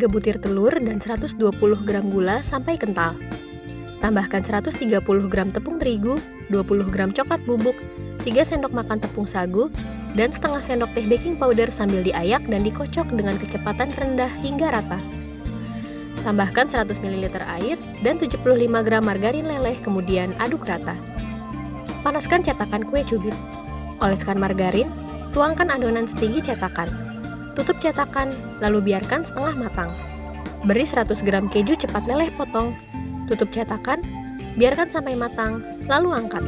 3 butir telur dan 120 gram gula sampai kental. Tambahkan 130 gram tepung terigu, 20 gram coklat bubuk, 3 sendok makan tepung sagu, dan setengah sendok teh baking powder sambil diayak dan dikocok dengan kecepatan rendah hingga rata. Tambahkan 100 ml air dan 75 gram margarin leleh, kemudian aduk rata. Panaskan cetakan kue cubit. Oleskan margarin, tuangkan adonan setigi cetakan. Tutup cetakan, lalu biarkan setengah matang. Beri 100 gram keju cepat leleh potong. Tutup cetakan, biarkan sampai matang, lalu angkat.